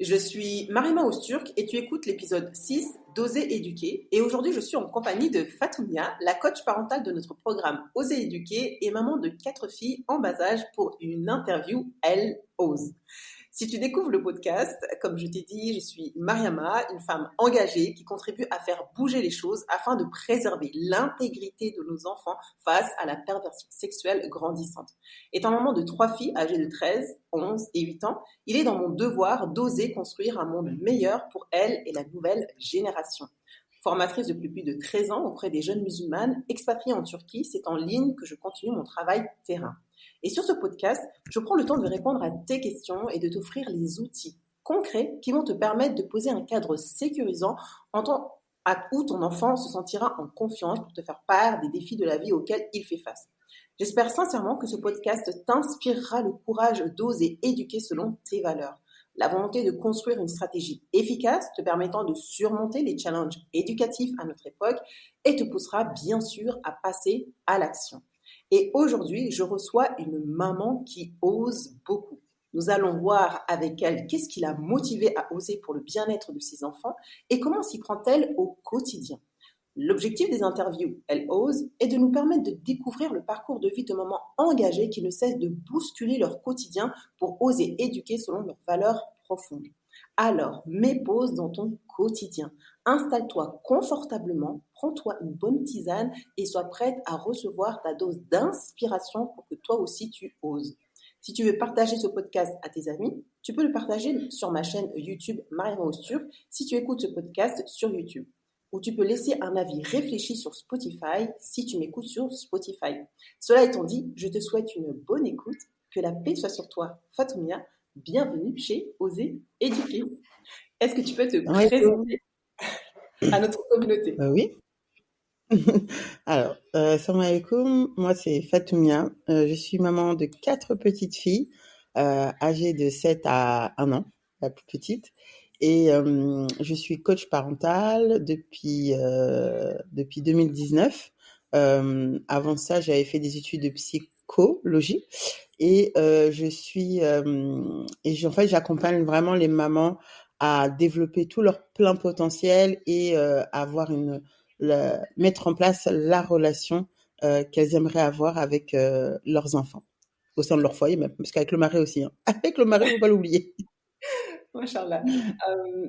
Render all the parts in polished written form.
Je suis Marima Osturk et tu écoutes l'épisode 6 d'Oser éduquer. Et aujourd'hui, je suis en compagnie de Fatoumia, la coach parentale de notre programme Oser éduquer et maman de 4 filles en bas âge pour une interview Elle ose. Si tu découvres le podcast, comme je t'ai dit, je suis Mariama, une femme engagée qui contribue à faire bouger les choses afin de préserver l'intégrité de nos enfants face à la perversion sexuelle grandissante. Étant maman de 3 filles âgées de 13, 11 et 8 ans, il est dans mon devoir d'oser construire un monde meilleur pour elles et la nouvelle génération. Formatrice depuis plus de 13 ans auprès des jeunes musulmanes expatriées en Turquie, c'est en ligne que je continue mon travail terrain. Et sur ce podcast, je prends le temps de répondre à tes questions et de t'offrir les outils concrets qui vont te permettre de poser un cadre sécurisant où ton enfant se sentira en confiance pour te faire part des défis de la vie auxquels il fait face. J'espère sincèrement que ce podcast t'inspirera le courage d'oser éduquer selon tes valeurs, la volonté de construire une stratégie efficace te permettant de surmonter les challenges éducatifs à notre époque et te poussera bien sûr à passer à l'action. Et aujourd'hui, je reçois une maman qui ose beaucoup. Nous allons voir avec elle qu'est-ce qui l'a motivée à oser pour le bien-être de ses enfants et comment s'y prend-elle au quotidien. L'objectif des interviews Elle ose est de nous permettre de découvrir le parcours de vie de mamans engagées qui ne cessent de bousculer leur quotidien pour oser éduquer selon leurs valeurs profondes. Alors, mets pause dans ton quotidien. Installe-toi confortablement, prends-toi une bonne tisane et sois prête à recevoir ta dose d'inspiration pour que toi aussi tu oses. Si tu veux partager ce podcast à tes amis, tu peux le partager sur ma chaîne YouTube Mariama Osturk si tu écoutes ce podcast sur YouTube. Ou tu peux laisser un avis réfléchi sur Spotify si tu m'écoutes sur Spotify. Cela étant dit, je te souhaite une bonne écoute, que la paix soit sur toi, Fatoumia. Bienvenue chez Oser Éduquer. Est-ce que tu peux te Assalamualaikum. présenter à notre communauté? Oui. Alors, assalamualaikum. Moi, c'est Fatoumia. Je suis maman de 4 petites filles, âgées de 7 à 1 an, la plus petite. Et je suis coach parental depuis 2019. Avant ça, j'avais fait des études de psychologie et en fait, j'accompagne vraiment les mamans à développer tout leur plein potentiel et mettre en place la relation qu'elles aimeraient avoir avec leurs enfants, au sein de leur foyer même, parce qu'avec le mari aussi. Hein. Avec le mari, il ne faut pas l'oublier. Machallah.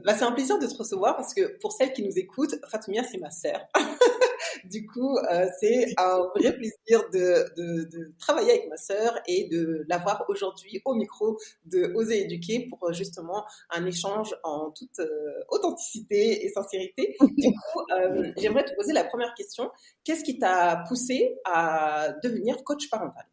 C'est un plaisir de te recevoir parce que pour celles qui nous écoutent, Fatoumia, c'est ma sœur. Du coup, c'est un vrai plaisir de travailler avec ma sœur et de l'avoir aujourd'hui au micro de Oser éduquer pour justement un échange en toute authenticité et sincérité. Du coup, j'aimerais te poser la première question. Qu'est-ce qui t'a poussé à devenir coach parental?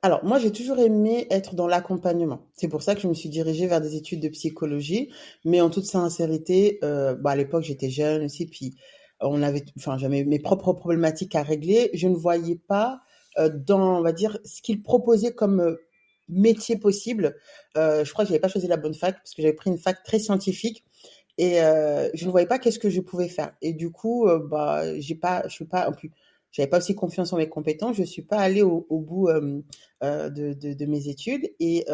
Alors moi, j'ai toujours aimé être dans l'accompagnement. C'est pour ça que je me suis dirigée vers des études de psychologie, mais en toute sincérité, à l'époque, j'étais jeune aussi, puis j'avais mes propres problématiques à régler. Je ne voyais pas, on va dire, ce qu'ils proposaient comme, métier possible. Je crois que j'avais pas choisi la bonne fac parce que j'avais pris une fac très scientifique et je ne voyais pas qu'est-ce que je pouvais faire. Et du coup, je suis pas en plus j'avais pas aussi confiance en mes compétences. Je suis pas allée au bout de mes études. Et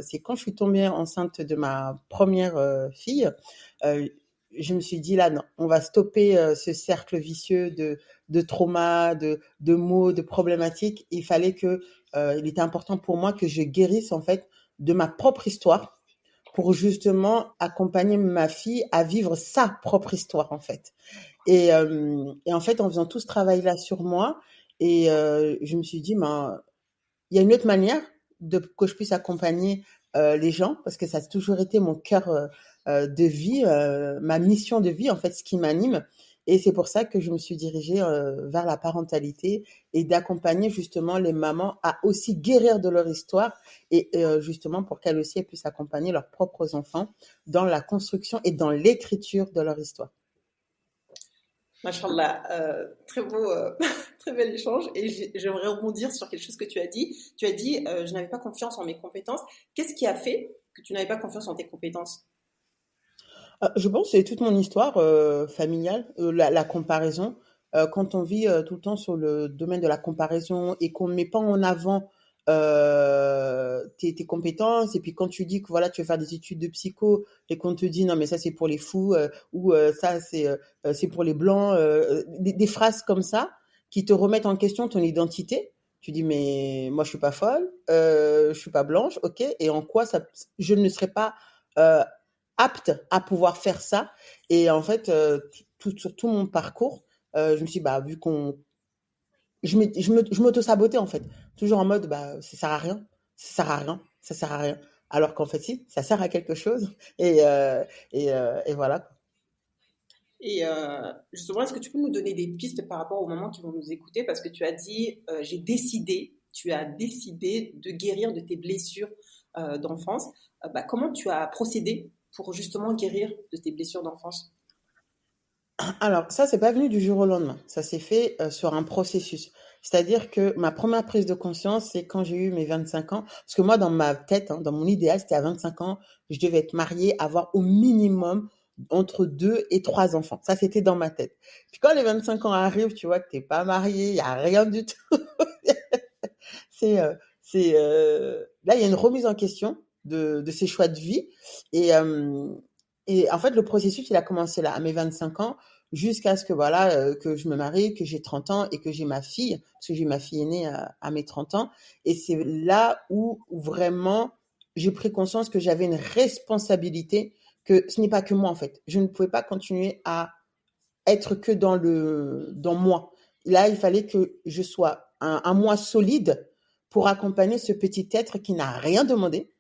c'est quand je suis tombée enceinte de ma première fille, euh, je me suis dit là, non, on va stopper ce cercle vicieux de trauma, de maux, de problématiques. Il fallait il était important pour moi que je guérisse en fait de ma propre histoire pour justement accompagner ma fille à vivre sa propre histoire en fait. Et en fait, en faisant tout ce travail-là sur moi, je me suis dit, ben, il y a une autre manière que je puisse accompagner les gens, parce que ça a toujours été mon cœur de vie, ma mission de vie, en fait, ce qui m'anime. Et c'est pour ça que je me suis dirigée vers la parentalité et d'accompagner justement les mamans à aussi guérir de leur histoire et justement pour qu'elles aussi puissent accompagner leurs propres enfants dans la construction et dans l'écriture de leur histoire. Machallah, très beau, très bel échange. Et j'aimerais rebondir sur quelque chose que tu as dit. Tu as dit, je n'avais pas confiance en mes compétences. Qu'est-ce qui a fait que tu n'avais pas confiance en tes compétences? Je pense que c'est toute mon histoire familiale, la comparaison. Quand on vit tout le temps sur le domaine de la comparaison et qu'on ne met pas en avant tes compétences. Et puis quand tu dis que voilà, tu veux faire des études de psycho et qu'on te dit non mais ça c'est pour les fous ou ça c'est pour les blancs, des phrases comme ça qui te remettent en question ton identité. Tu dis mais moi je suis pas folle, je suis pas blanche, ok. Et en quoi ça, je ne serais pas euh, apte à pouvoir faire ça. Et en fait, sur tout mon parcours, je me suis dit, bah, vu qu'on. Je m'auto-sabotais, en fait. Toujours en mode, bah, ça sert à rien, ça sert à rien, ça sert à rien. Alors qu'en fait, si, ça sert à quelque chose. Et voilà. Et justement, est-ce que tu peux nous donner des pistes par rapport aux mamans qui vont nous écouter? Parce que tu as dit, tu as décidé de guérir de tes blessures d'enfance. Bah, comment tu as procédé pour justement guérir de tes blessures d'enfance? Alors, ça, c'est pas venu du jour au lendemain. Ça s'est fait sur un processus. C'est-à-dire que ma première prise de conscience, c'est quand j'ai eu mes 25 ans. Parce que moi, dans ma tête, hein, dans mon idéal, c'était à 25 ans, je devais être mariée, avoir au minimum entre 2 et 3 enfants. Ça, c'était dans ma tête. Puis quand les 25 ans arrivent, tu vois que t'es pas marié, il y a rien du tout. c'est, euh, là, il y a une remise en question de ces choix de vie. Et, euh, et en fait, le processus, il a commencé là, à mes 25 ans, jusqu'à ce que voilà, que je me marie, que j'ai 30 ans et que j'ai ma fille, parce que j'ai ma fille aînée à mes 30 ans. Et c'est là où vraiment j'ai pris conscience que j'avais une responsabilité, que ce n'est pas que moi en fait. Je ne pouvais pas continuer à être que dans moi. Là, il fallait que je sois un moi solide pour accompagner ce petit être qui n'a rien demandé,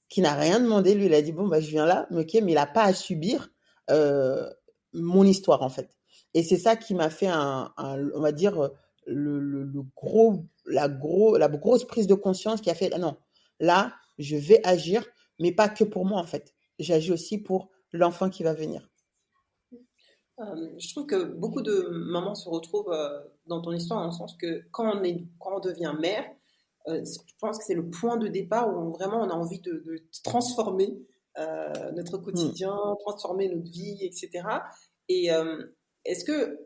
qui n'a rien demandé. Lui, il a dit, bon, bah, je viens là, ok, mais il n'a pas à subir euh, mon histoire, en fait. Et c'est ça qui m'a fait on va dire, le gros, la grosse prise de conscience qui a fait, ah non, là, je vais agir, mais pas que pour moi, en fait. J'agis aussi pour l'enfant qui va venir. Je trouve que beaucoup de mamans se retrouvent dans ton histoire, dans le sens que quand on devient mère, je pense que c'est le point de départ où vraiment on a envie de transformer notre Hmm. quotidien, transformer notre vie, etc. Et est-ce que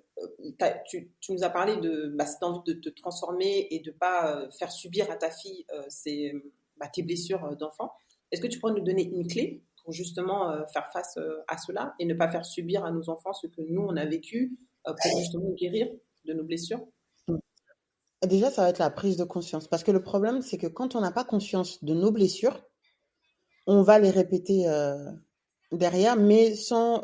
tu nous as parlé de cette envie de te transformer et de ne pas faire subir à ta fille tes blessures d'enfant. Est-ce que tu pourrais nous donner une clé pour justement faire face à cela et ne pas faire subir à nos enfants ce que nous, on a vécu pour justement guérir de nos blessures? Déjà, ça va être la prise de conscience. Parce que le problème, c'est que quand on n'a pas conscience de nos blessures, on va les répéter derrière, mais sans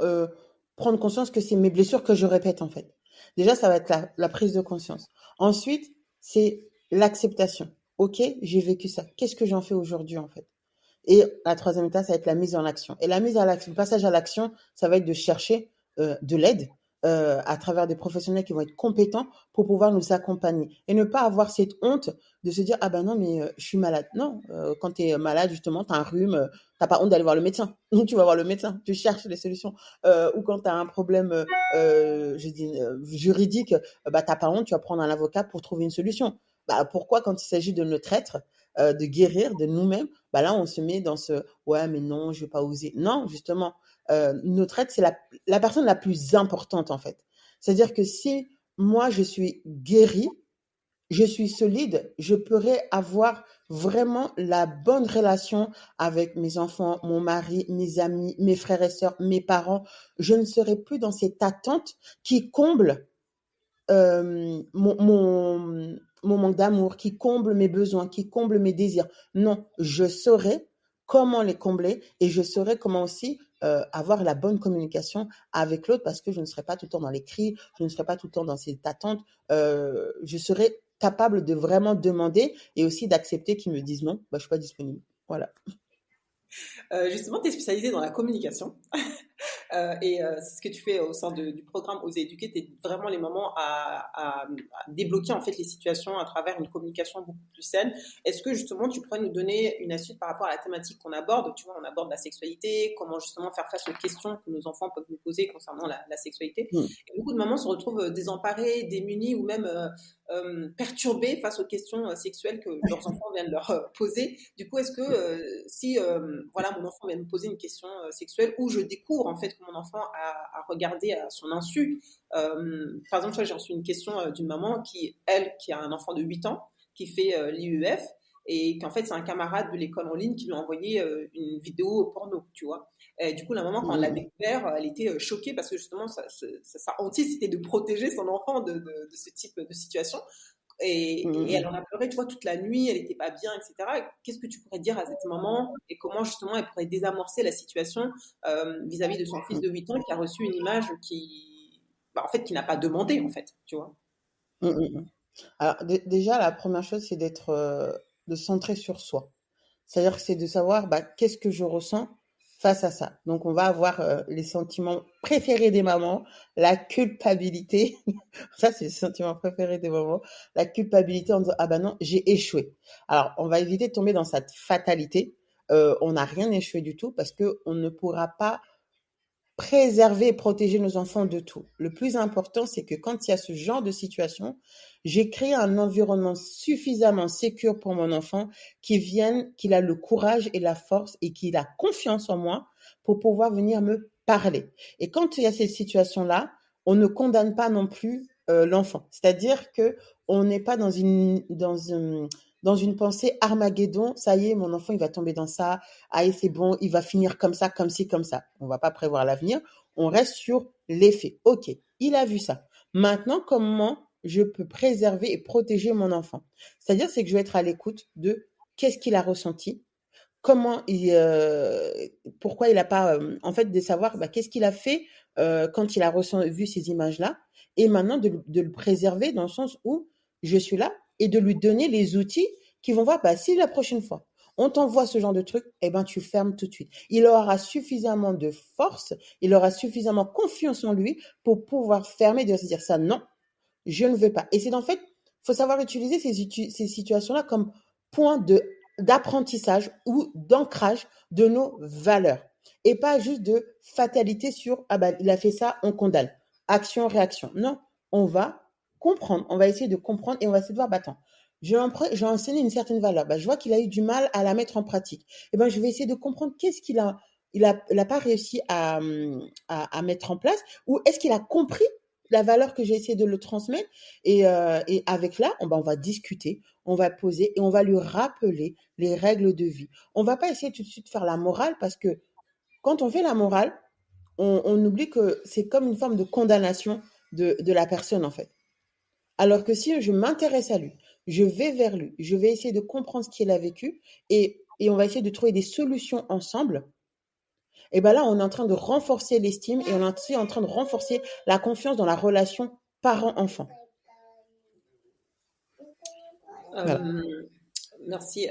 prendre conscience que c'est mes blessures que je répète, en fait. Déjà, ça va être la prise de conscience. Ensuite, c'est l'acceptation. Ok, j'ai vécu ça. Qu'est-ce que j'en fais aujourd'hui, en fait? Et la troisième étape, ça va être la mise en action. Et la mise à l'action, le passage à l'action, ça va être de chercher de l'aide à travers des professionnels qui vont être compétents pour pouvoir nous accompagner. Et ne pas avoir cette honte de se dire, ah ben non, mais je suis malade. Non, quand tu es malade, justement, tu as un rhume, t'as pas honte d'aller voir le médecin. Donc tu vas voir le médecin, tu cherches les solutions. Ou quand tu as un problème juridique, bah, tu pas honte, tu vas prendre un avocat pour trouver une solution. Bah, pourquoi, quand il s'agit de notre être, de guérir de nous-mêmes, bah là, on se met dans ce ouais, mais non, je vais pas oser. Non, justement, notre aide, c'est la personne la plus importante, en fait. C'est-à-dire que si moi, je suis guérie, je suis solide, je pourrais avoir vraiment la bonne relation avec mes enfants, mon mari, mes amis, mes frères et sœurs, mes parents. Je ne serai plus dans cette attente qui comble mon manque d'amour, qui comble mes besoins, qui comble mes désirs. Non, je saurai comment les combler et je saurai comment aussi avoir la bonne communication avec l'autre parce que je ne serai pas tout le temps dans les cris, je ne serai pas tout le temps dans cette attente. Je serai capable de vraiment demander et aussi d'accepter qu'ils me disent non, bah, je ne suis pas disponible. Voilà. Justement, tu es spécialisée dans la communication. C'est ce que tu fais au sein du programme Oser éduquer, tu aides vraiment les mamans à débloquer en fait les situations à travers une communication beaucoup plus saine. Est-ce que justement tu pourrais nous donner une astuce par rapport à la thématique qu'on aborde? Tu vois, on aborde la sexualité, comment justement faire face aux questions que nos enfants peuvent nous poser concernant la sexualité. Mm. Et beaucoup de mamans se retrouvent désemparées, démunies ou même perturbées face aux questions sexuelles que leurs enfants viennent leur poser. Du coup, est-ce que si voilà, mon enfant vient me poser une question sexuelle ou je découvre en fait que mon enfant a regardé à son insu, par exemple, j'ai reçu une question d'une maman qui a un enfant de 8 ans qui fait l'IEF et qu'en fait, c'est un camarade de l'école en ligne qui lui a envoyé une vidéo porno, tu vois. Et du coup, la maman, quand elle l'a Mhm. découvert, elle était choquée parce que justement, sa hantise, c'était de protéger son enfant de ce type de situation. Et elle Mhm. en a pleuré, tu vois, toute la nuit, elle n'était pas bien, etc. Qu'est-ce que tu pourrais dire à cette maman et comment justement elle pourrait désamorcer la situation vis-à-vis de son fils Mhm. de 8 ans qui a reçu une image en fait, qui n'a pas demandé, en fait, tu vois. Mhm. Mhm. Alors, déjà, la première chose, c'est de se centrer sur soi. C'est-à-dire que c'est de savoir bah, qu'est-ce que je ressens face à ça. Donc, on va avoir les sentiments préférés des mamans, la culpabilité. Ça, c'est le sentiment préféré des mamans. La culpabilité en disant, ah ben non, j'ai échoué. Alors, on va éviter de tomber dans cette fatalité. On n'a rien échoué du tout parce que on ne pourra pas préserver et protéger nos enfants de tout. Le plus important, c'est que quand il y a ce genre de situation, j'ai créé un environnement suffisamment sécure pour mon enfant qu'il a le courage et la force et qu'il a confiance en moi pour pouvoir venir me parler. Et quand il y a ces situations-là, on ne condamne pas non plus l'enfant. C'est-à-dire que on n'est pas dans une pensée Armageddon, ça y est, mon enfant, il va tomber dans ça, ah, et c'est bon, il va finir comme ça, comme ci, comme ça. On va pas prévoir l'avenir. On reste sur les faits. OK, il a vu ça. Maintenant, comment je peux préserver et protéger mon enfant? C'est-à-dire, c'est que je vais être à l'écoute de qu'est-ce qu'il a ressenti, comment pourquoi il a pas, en fait, de savoir bah, qu'est-ce qu'il a fait quand il a vu ces images-là, et maintenant de le préserver dans le sens où je suis là et de lui donner les outils qui vont voir, bah, si la prochaine fois on t'envoie ce genre de truc, eh ben tu fermes tout de suite. Il aura suffisamment de force, il aura suffisamment confiance en lui pour pouvoir fermer, de se dire ça, non, je ne veux pas. Et c'est en fait, faut savoir utiliser ces situations-là comme point d'apprentissage ou d'ancrage de nos valeurs. Et pas juste de fatalité sur, ah ben, il a fait ça, on condamne. Action, réaction. Non, on va comprendre, on va essayer de comprendre et on va essayer de voir, bah, attends, je vais enseigner une certaine valeur. Bah, je vois qu'il a eu du mal à la mettre en pratique. Et ben, je vais essayer de comprendre qu'est-ce il a pas réussi à mettre en place, ou est-ce qu'il a compris la valeur que j'ai essayé de le transmettre. Et avec là, on va discuter, on va poser et on va lui rappeler les règles de vie. On va pas essayer tout de suite de faire la morale parce que quand on fait la morale, on oublie que c'est comme une forme de condamnation de la personne en fait. Alors que si je m'intéresse à lui, je vais vers lui, je vais essayer de comprendre ce qu'il a vécu et on va essayer de trouver des solutions ensemble, et ben là, on est en train de renforcer l'estime et on est aussi en train de renforcer la confiance dans la relation parent-enfant. Voilà. Euh, Merci.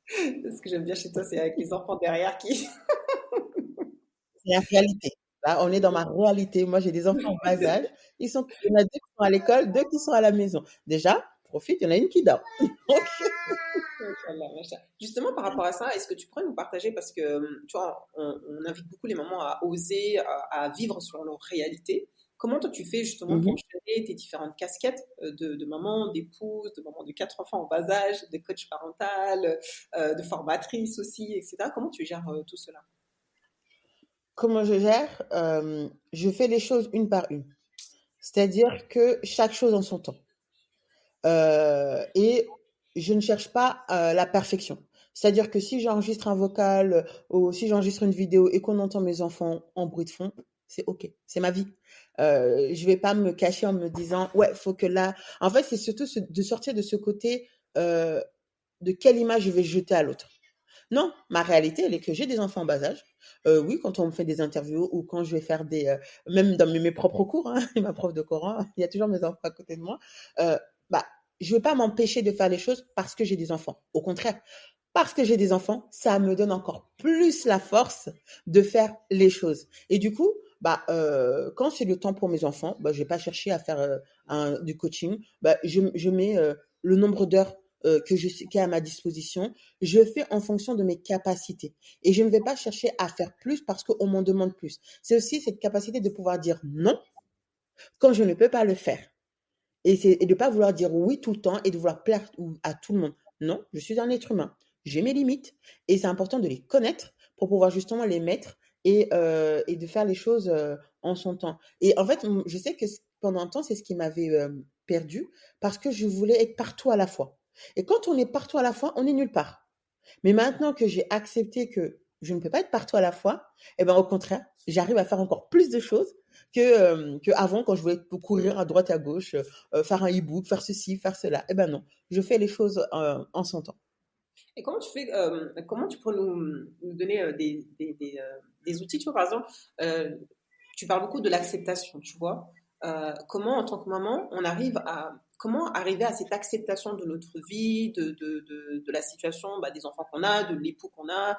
Ce que j'aime bien chez toi, c'est avec les enfants derrière qui. C'est la réalité. Là, on est dans ma réalité. Moi, j'ai des enfants en bas âge. Il y en a deux qui sont à l'école, deux qui sont à la maison. Déjà, profite, il y en a une qui dort. Machallah, machallah. Justement, par rapport à ça, est-ce que tu pourrais nous partager, parce que tu vois, on invite beaucoup les mamans à oser, à vivre sur leur réalité. Comment toi tu fais justement pour Mhm. gérer tes différentes casquettes de maman, d'épouse, de maman de 4 enfants en bas âge, de coach parental, de formatrice aussi, etc. Comment tu gères tout cela? Comment je gère? Je fais les choses une par une. C'est-à-dire que chaque chose en son temps. Et je ne cherche pas la perfection. C'est-à-dire que si j'enregistre un vocal ou si j'enregistre une vidéo et qu'on entend mes enfants en bruit de fond, c'est OK, c'est ma vie. Je vais pas me cacher en me disant ouais, faut que là. En fait, c'est surtout de sortir de ce côté de quelle image je vais jeter à l'autre. Non, ma réalité, elle est que j'ai des enfants en bas âge. Oui, quand on me fait des interviews ou quand je vais faire même dans mes propres cours, hein, ma prof de Coran, il y a toujours mes enfants à côté de moi. Euh, bah, je ne vais pas m'empêcher de faire les choses parce que j'ai des enfants. Au contraire, parce que j'ai des enfants, ça me donne encore plus la force de faire les choses. Et du coup, bah, quand c'est le temps pour mes enfants, bah, je vais pas chercher à faire du coaching. Bah, je mets le nombre d'heures qui est à ma disposition. Je fais en fonction de mes capacités. Et je ne vais pas chercher à faire plus parce qu'on m'en demande plus. C'est aussi cette capacité de pouvoir dire non quand je ne peux pas le faire. Et de ne pas vouloir dire oui tout le temps et de vouloir plaire à tout le monde. Non, je suis un être humain. J'ai mes limites et c'est important de les connaître pour pouvoir justement les mettre et de faire les choses en son temps. Et en fait, je sais que pendant un temps, c'est ce qui m'avait perdu parce que je voulais être partout à la fois. Et quand on est partout à la fois, on est nulle part. Mais maintenant que j'ai accepté que je ne peux pas être partout à la fois, eh ben, au contraire, j'arrive à faire encore plus de choses que avant quand je voulais courir à droite à gauche, faire un e-book, faire ceci, faire cela. Eh ben non, je fais les choses en son temps. Et comment tu pourrais nous donner des outils, tu vois, par exemple, euh, tu parles beaucoup de l'acceptation, tu vois. Comment, en tant que maman, comment arriver à cette acceptation de notre vie, de la situation, bah, des enfants qu'on a, de l'époux qu'on a,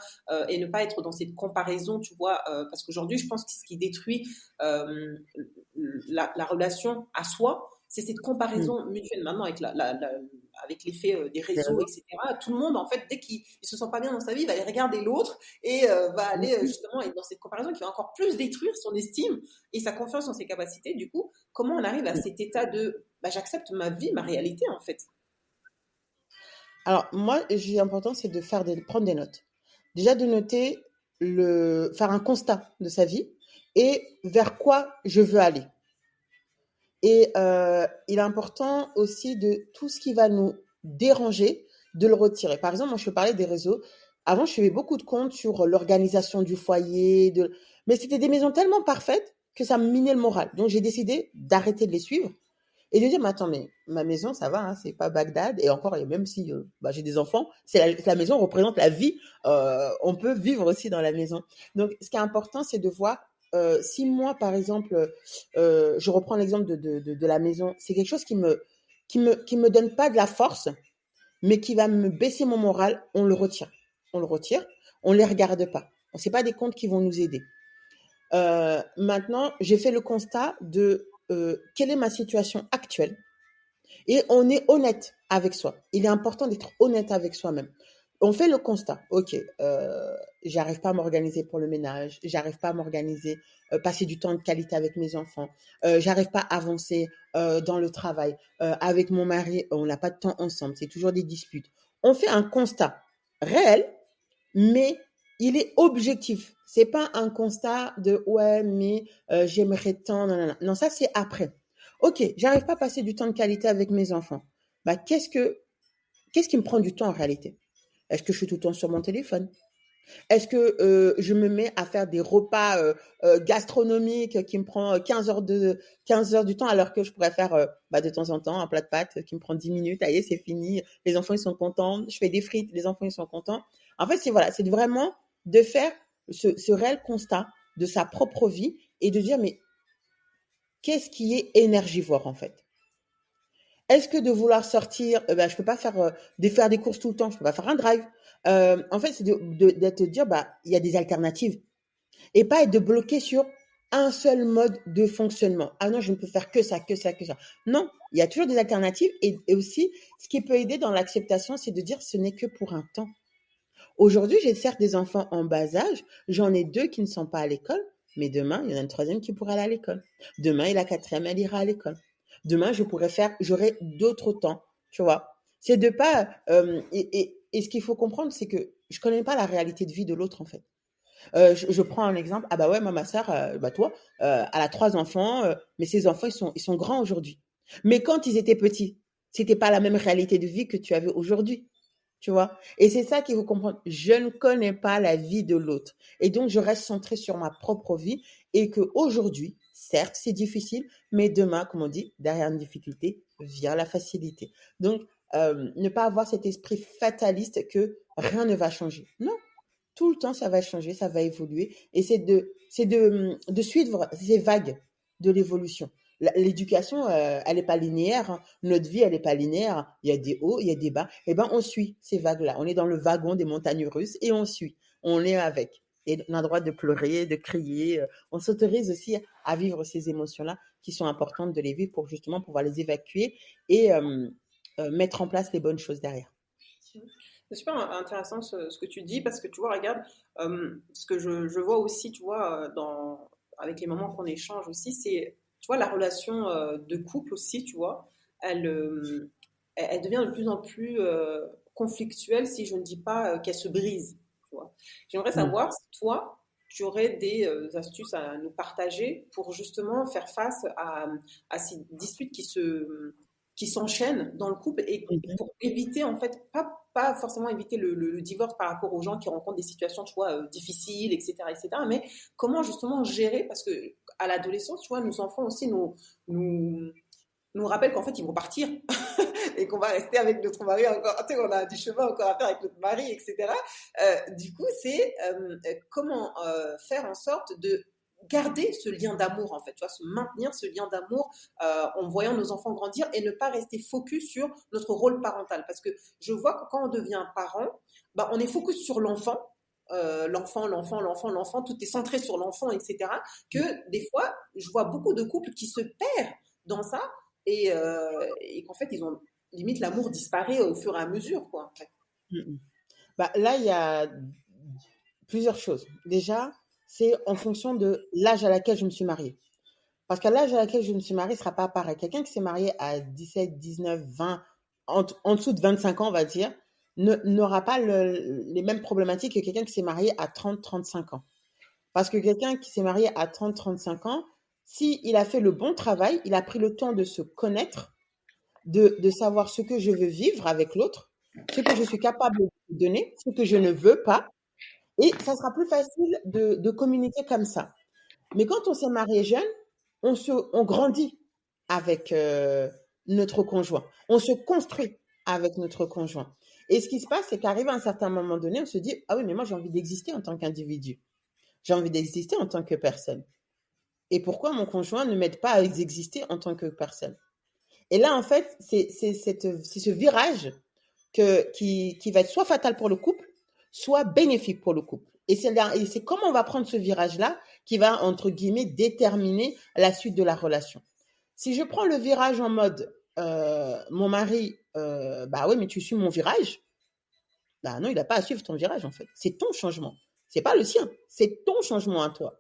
et ne pas être dans cette comparaison, tu vois, parce qu'aujourd'hui, je pense que ce qui détruit euh, la relation à soi, c'est cette Mm. comparaison mutuelle maintenant avec l'effet des Les réseaux, réseaux. etc. Tout le monde, en fait, dès qu'il se sent pas bien dans sa vie, il va aller regarder l'autre et va aller Mhm. justement être dans cette comparaison qui va encore plus détruire son estime et sa confiance en ses capacités. Du coup, comment on arrive à cet état de bah, j'accepte ma vie, ma réalité, en fait. Alors, moi, j'ai l'important, c'est de prendre des notes. Déjà, de noter faire un constat de sa vie et vers quoi je veux aller. Et il est important aussi de tout ce qui va nous déranger, de le retirer. Par exemple, moi, je peux parler des réseaux. Avant, je suivais beaucoup de comptes sur l'organisation du foyer, mais c'était des maisons tellement parfaites que ça me minait le moral. Donc, j'ai décidé d'arrêter de les suivre et de dire, mais attends, mais ma maison, ça va, hein, c'est pas Bagdad. Et encore, et même si bah, j'ai des enfants, la maison représente la vie. On peut vivre aussi dans la maison. Donc, ce qui est important, c'est de voir si moi, par exemple, je reprends l'exemple de la maison, c'est quelque chose qui me donne pas de la force, mais qui va me baisser mon moral, on le retire. On le retire, on les regarde pas. C'est pas des comptes qui vont nous aider. Maintenant, j'ai fait le constat de quelle est ma situation actuelle et on est honnête avec soi. Il est important d'être honnête avec soi-même. On fait le constat. Ok, j'arrive pas à m'organiser pour le ménage, j'arrive pas à m'organiser, passer du temps de qualité avec mes enfants, j'arrive pas à avancer dans le travail. Avec mon mari, on n'a pas de temps ensemble, c'est toujours des disputes. On fait un constat réel, mais il est objectif. C'est pas un constat de ouais, mais j'aimerais tant. Non, non, non. Non, ça c'est après. Ok, j'arrive pas à passer du temps de qualité avec mes enfants. Bah, qu'est-ce qui me prend du temps en réalité? Est-ce que je suis tout le temps sur mon téléphone? Est-ce que je me mets à faire des repas gastronomiques qui me prend 15 heures du temps alors que je pourrais faire bah, de temps en temps un plat de pâtes qui me prend 10 minutes, allez, c'est fini, les enfants ils sont contents, je fais des frites, les enfants ils sont contents. En fait, c'est voilà, c'est vraiment de faire ce réel constat de sa propre vie et de dire mais qu'est-ce qui est énergivore en fait? Est-ce que de vouloir sortir, ben, je peux pas faire des courses tout le temps, je peux pas faire un drive. En fait, c'est de te dire, bah, il y a des alternatives et pas être de bloquer sur un seul mode de fonctionnement. Ah non, je ne peux faire que ça, que ça, que ça. Non, il y a toujours des alternatives et aussi, ce qui peut aider dans l'acceptation, c'est de dire ce n'est que pour un temps. Aujourd'hui, j'ai certes des enfants en bas âge, j'en ai deux qui ne sont pas à l'école, mais demain, il y en a une troisième qui pourra aller à l'école. Demain, et la quatrième, elle ira à l'école. Demain, j'aurai d'autres temps, tu vois. C'est de pas, et ce qu'il faut comprendre, c'est que je connais pas la réalité de vie de l'autre, en fait. Je prends un exemple. Ah bah ouais, moi, ma sœur, bah toi, elle a trois enfants, mais ses enfants, ils sont grands aujourd'hui. Mais quand ils étaient petits, c'était pas la même réalité de vie que tu avais aujourd'hui. Tu vois? Et c'est ça qu'il faut comprendre. Je ne connais pas la vie de l'autre. Et donc, je reste centrée sur ma propre vie et que aujourd'hui, certes, c'est difficile, mais demain, comme on dit, derrière une difficulté vient la facilité. Donc, ne pas avoir cet esprit fataliste que rien ne va changer. Non, tout le temps, ça va changer, ça va évoluer. Et c'est de suivre ces vagues de l'évolution. L'éducation, elle n'est pas linéaire, hein. Notre vie, elle n'est pas linéaire. Il y a des hauts, il y a des bas. Eh ben, on suit ces vagues-là. On est dans le wagon des montagnes russes et on suit. On est avec. Et on a le droit de pleurer, de crier. On s'autorise aussi à vivre ces émotions-là qui sont importantes de les vivre pour justement pouvoir les évacuer et mettre en place les bonnes choses derrière. C'est super intéressant ce que tu dis parce que tu vois, regarde, ce que je vois aussi, tu vois, avec les moments qu'on échange aussi, c'est, tu vois, la relation de couple aussi, tu vois, elle, euh, elle devient de plus en plus conflictuelle si je ne dis pas qu'elle se brise, tu vois. J'aimerais Mm. savoir si toi, tu aurais des astuces à nous partager pour justement faire face à ces disputes qui s'enchaînent dans le couple et pour éviter, en fait, pas forcément éviter le divorce par rapport aux gens qui rencontrent des situations, tu vois, difficiles, etc., mais comment justement gérer, parce que à l'adolescence, tu vois, nos enfants aussi nous, nous rappellent qu'en fait, ils vont partir et qu'on va rester avec notre mari encore, tu sais, on a du chemin encore à faire avec notre mari, etc. Du coup, c'est comment faire en sorte de garder ce lien d'amour, en fait, tu vois, se maintenir ce lien d'amour en voyant nos enfants grandir et ne pas rester focus sur notre rôle parental. Parce que je vois que quand on devient parent, bah, on est focus sur l'enfant, l'enfant, tout est centré sur l'enfant, etc. Que des fois, je vois beaucoup de couples qui se perdent dans ça et qu'en fait, ils ont limite l'amour disparaît au fur et à mesure, quoi. En fait. Bah, là, il y a plusieurs choses. Déjà, c'est en fonction de l'âge à laquelle je me suis mariée. Parce qu'à l'âge à laquelle je me suis mariée, ce ne sera pas pareil. Quelqu'un qui s'est marié à 17, 19, 20, en dessous de 25 ans, on va dire, n'aura pas les mêmes problématiques que quelqu'un qui s'est marié à 30, 35 ans. Parce que quelqu'un qui s'est marié à 30, 35 ans, s'il a fait le bon travail, il a pris le temps de se connaître, de savoir ce que je veux vivre avec l'autre, ce que je suis capable de donner, ce que je ne veux pas, et ça sera plus facile de communiquer comme ça. Mais quand on s'est marié jeune, on grandit avec notre conjoint. On se construit avec notre conjoint. Et ce qui se passe, c'est qu'arrivé à un certain moment donné, on se dit, ah oui, mais moi j'ai envie d'exister en tant qu'individu. J'ai envie d'exister en tant que personne. Et pourquoi mon conjoint ne m'aide pas à exister en tant que personne? Et là, en fait, c'est ce virage qui va être soit fatal pour le couple, soit bénéfique pour le couple. Et c'est comment on va prendre ce virage-là qui va, entre guillemets, déterminer la suite de la relation. Si je prends le virage en mode, mon mari, bah oui, mais tu suis mon virage, bah non, il n'a pas à suivre ton virage, en fait. C'est ton changement. C'est pas le sien. C'est ton changement à toi.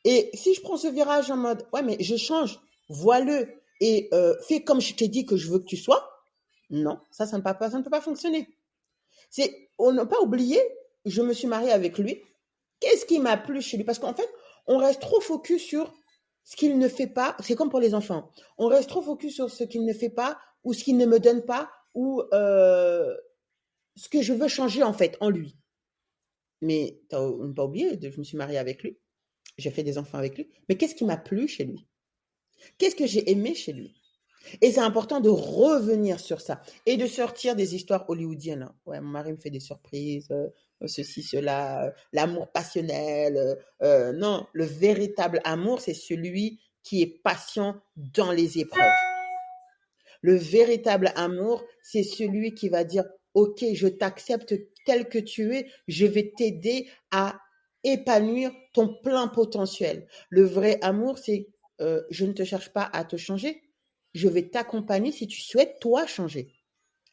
Et si je prends ce virage en mode, ouais, mais je change, vois-le et fais comme je t'ai dit que je veux que tu sois, non, ça ne peut pas fonctionner. On n'a pas oublié, je me suis mariée avec lui. Qu'est-ce qui m'a plu chez lui? Parce qu'en fait, on reste trop focus sur ce qu'il ne fait pas. C'est comme pour les enfants. On reste trop focus sur ce qu'il ne fait pas ou ce qu'il ne me donne pas ou ce que je veux changer en fait en lui. Mais on n'a pas oublié, je me suis mariée avec lui. J'ai fait des enfants avec lui. Mais qu'est-ce qui m'a plu chez lui? Qu'est-ce que j'ai aimé chez lui? Et c'est important de revenir sur ça et de sortir des histoires hollywoodiennes. Hein. Ouais, mon mari me fait des surprises, ceci, cela, l'amour passionnel. Non, le véritable amour, c'est celui qui est patient dans les épreuves. Le véritable amour, c'est celui qui va dire, OK, je t'accepte tel que tu es, je vais t'aider à épanouir ton plein potentiel. Le vrai amour, c'est je ne te cherche pas à te changer, je vais t'accompagner si tu souhaites, toi, changer.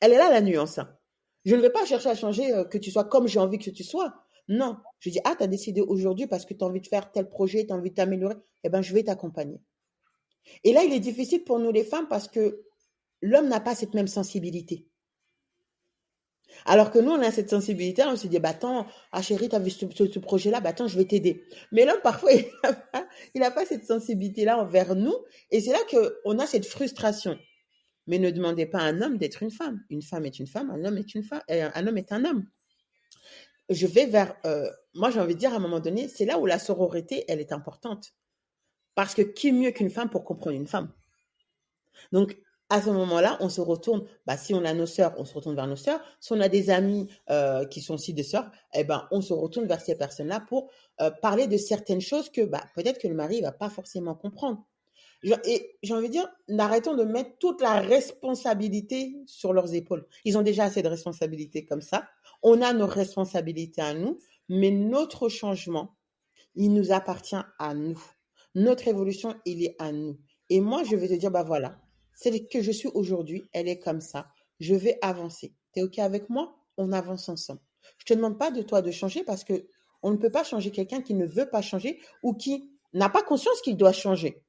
Elle est là, la nuance. Hein. Je ne vais pas chercher à changer que tu sois comme j'ai envie que tu sois. Non. Je dis, ah, tu as décidé aujourd'hui parce que tu as envie de faire tel projet, tu as envie de t'améliorer. Eh bien, je vais t'accompagner. Et là, il est difficile pour nous les femmes parce que l'homme n'a pas cette même sensibilité. Alors que nous, on a cette sensibilité, on se dit, bah attends, ah chérie, tu as vu ce projet-là, bah attends, je vais t'aider. Mais l'homme, parfois, il n'a pas cette sensibilité-là envers nous. Et c'est là qu'on a cette frustration. Mais ne demandez pas à un homme d'être une femme. Une femme est une femme, un homme est une femme, un homme est un homme. Je vais vers, moi j'ai envie de dire à un moment donné, c'est là où la sororité, elle est importante. Parce que qui mieux qu'une femme pour comprendre une femme? Donc, à ce moment-là, on se retourne, bah, si on a nos sœurs, on se retourne vers nos sœurs. Si on a des amis qui sont aussi des sœurs, eh ben, on se retourne vers ces personnes-là pour parler de certaines choses que bah, peut-être que le mari ne va pas forcément comprendre. Et j'ai envie de dire, arrêtons de mettre toute la responsabilité sur leurs épaules. Ils ont déjà assez de responsabilités comme ça. On a nos responsabilités à nous, mais notre changement, il nous appartient à nous. Notre évolution, il est à nous. Et moi, je vais te dire, bah voilà, celle que je suis aujourd'hui, elle est comme ça. Je vais avancer. Tu es OK avec moi? On avance ensemble. Je ne te demande pas de toi de changer parce que on ne peut pas changer quelqu'un qui ne veut pas changer ou qui n'a pas conscience qu'il doit changer.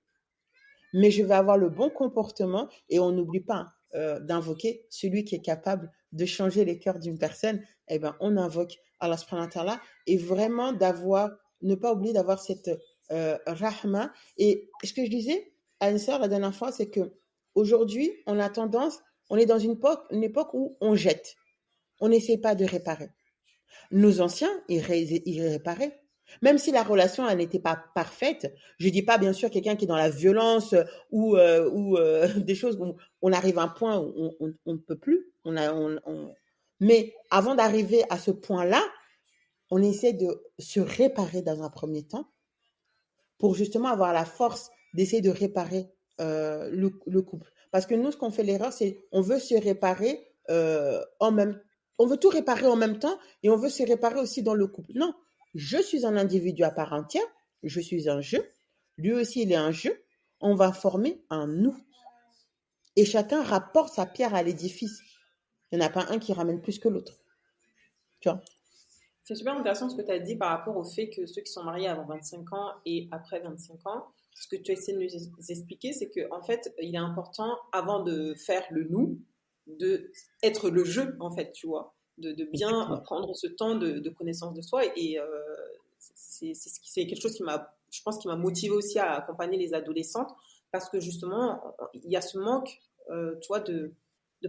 Mais je vais avoir le bon comportement et on n'oublie pas d'invoquer celui qui est capable de changer les cœurs d'une personne. Eh ben, on invoque Allah subhanahu wa ta'ala et vraiment ne pas oublier d'avoir cette rahma. Et ce que je disais à une sœur la dernière fois, c'est que Aujourd'hui, on est dans une époque où on jette. On n'essaie pas de réparer. Nos anciens, ils réparaient. Même si la relation, elle n'était pas parfaite, je dis pas bien sûr quelqu'un qui est dans la violence ou des choses où on arrive à un point où on ne peut plus. Mais avant d'arriver à ce point-là, on essaie de se réparer dans un premier temps pour justement avoir la force d'essayer de réparer le couple. Parce que nous, ce qu'on fait l'erreur, c'est on veut se réparer on veut tout réparer en même temps et on veut se réparer aussi dans le couple. Non, je suis un individu à part entière, je suis un jeu, lui aussi il est un jeu, on va former un nous. Et chacun rapporte sa pierre à l'édifice. Il n'y en a pas un qui ramène plus que l'autre. Tu vois? C'est super intéressant ce que tu as dit par rapport au fait que ceux qui sont mariés avant 25 ans et après 25 ans, ce que tu essaies de nous expliquer, c'est qu'en fait, il est important, avant de faire le nous, de être le jeu, en fait, tu vois, de bien Exactement. prendre ce temps de connaissance de soi. Et c'est quelque chose je pense, qui m'a motivé aussi à accompagner les adolescentes, parce que justement, il y a ce manque, tu vois, de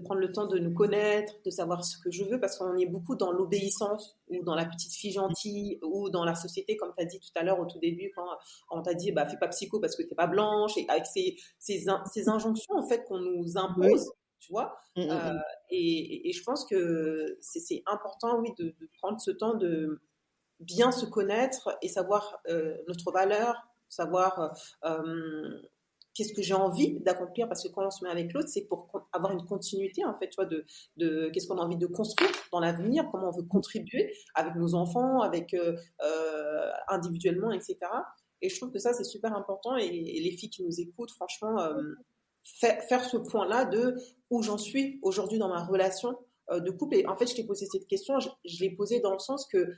prendre le temps de nous connaître, de savoir ce que je veux, parce qu'on est beaucoup dans l'obéissance ou dans la petite fille gentille ou dans la société, comme tu as dit tout à l'heure au tout début, quand on t'a dit bah, fais pas psycho parce que t'es pas blanche, et avec ces injonctions en fait qu'on nous Oui. impose, tu vois. Mm, Euh, mm, mm. et je pense que c'est important, oui, de prendre ce temps de bien se connaître et savoir notre valeur, savoir qu'est-ce que j'ai envie d'accomplir, parce que quand on se met avec l'autre, c'est pour avoir une continuité en fait, tu vois, de qu'est-ce qu'on a envie de construire dans l'avenir, comment on veut contribuer avec nos enfants, avec individuellement, etc. Et je trouve que ça c'est super important, et les filles qui nous écoutent, franchement, faire ce point-là de où j'en suis aujourd'hui dans ma relation de couple. Et en fait, je t'ai posé cette question, je l'ai posée dans le sens que,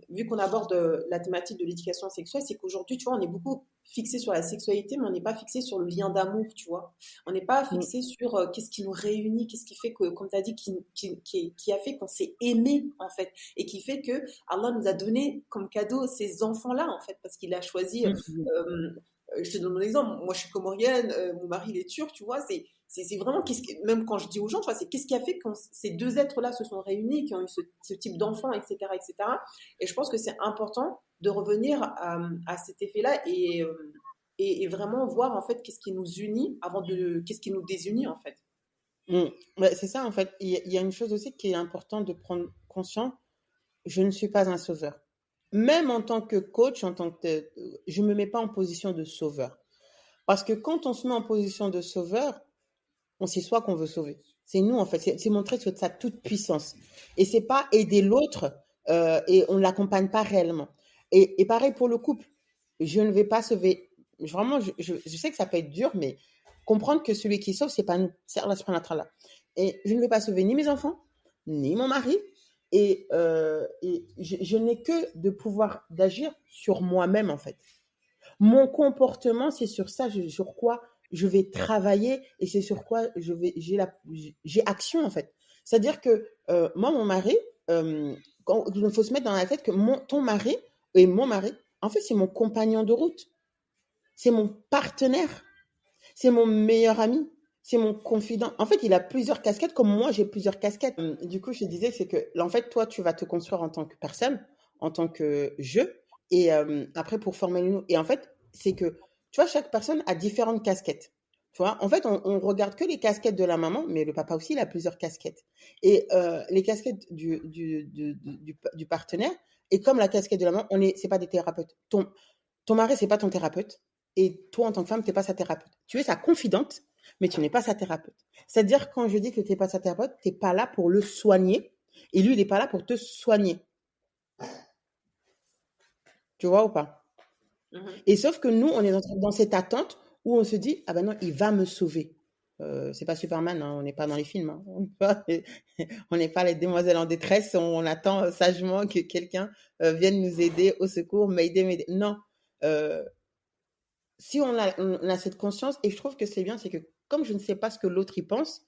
vu qu'on aborde la thématique de l'éducation sexuelle, c'est qu'aujourd'hui, tu vois, on est beaucoup fixé sur la sexualité, mais on n'est pas fixé sur le lien d'amour, tu vois. On n'est pas Mm. fixé sur qu'est-ce qui nous réunit, qu'est-ce qui fait que, comme tu as dit, qui a fait qu'on s'est aimé, en fait, et qui fait que Allah nous a donné comme cadeau ces enfants-là, en fait, parce qu'il a choisi Mm. je te donne mon exemple. Moi, je suis comorienne, mon mari, il est turc, tu vois. C'est vraiment, même quand je dis aux gens, tu vois, c'est qu'est-ce qui a fait que ces deux êtres-là se sont réunis, qui ont eu ce type d'enfant, etc., etc. Et cetera. Et je pense que c'est important de revenir à cet effet-là et vraiment voir, en fait, qu'est-ce qui nous unit qu'est-ce qui nous désunit, en fait. Mm. Ouais, c'est ça, en fait. Il y a une chose aussi qui est importante de prendre conscience. Je ne suis pas un sauveur. Même en tant que coach, je me mets pas en position de sauveur. Parce que quand on se met en position de sauveur, on sait soit qu'on veut sauver. C'est nous, en fait. C'est montrer sa toute puissance. Et c'est pas aider l'autre et on l'accompagne pas réellement. Et pareil pour le couple. Je ne vais pas sauver. Vraiment, je sais que ça peut être dur, mais comprendre que celui qui sauve, c'est pas nous. C'est Allah subhanahu wa ta'ala. Et je ne vais pas sauver ni mes enfants, ni mon mari. Et je n'ai que de pouvoir d'agir sur moi-même, en fait. Mon comportement, c'est sur ça, sur quoi je vais travailler et c'est sur quoi j'ai action, en fait. C'est-à-dire que moi, mon mari, il faut se mettre dans la tête que ton mari et mon mari, en fait, c'est mon compagnon de route, c'est mon partenaire, c'est mon meilleur ami, c'est mon confident. En fait, il a plusieurs casquettes, comme moi, j'ai plusieurs casquettes. Du coup, je te disais, c'est que, en fait, toi, tu vas te construire en tant que personne, en tant que je, et après, pour former nous. Et en fait, c'est que, tu vois, chaque personne a différentes casquettes. Tu vois, en fait, on regarde que les casquettes de la maman, mais le papa aussi, il a plusieurs casquettes. Et les casquettes du partenaire, et comme la casquette de la maman, c'est pas des thérapeutes. Ton mari, c'est pas ton thérapeute. Et toi, en tant que femme, tu n'es pas sa thérapeute. Tu es sa confidente, mais tu n'es pas sa thérapeute. C'est-à-dire, quand je dis que tu n'es pas sa thérapeute, tu n'es pas là pour le soigner. Et lui, il n'est pas là pour te soigner. Tu vois ou pas? Mhm. Et sauf que nous, on est dans cette attente où on se dit, ah ben non, il va me sauver. C'est pas Superman, hein, on n'est pas dans les films. Hein. On n'est pas les demoiselles en détresse, on attend sagement que quelqu'un vienne nous aider au secours, m'aider. Non. Euh, Si on a cette conscience, et je trouve que c'est bien, c'est que comme je ne sais pas ce que l'autre y pense,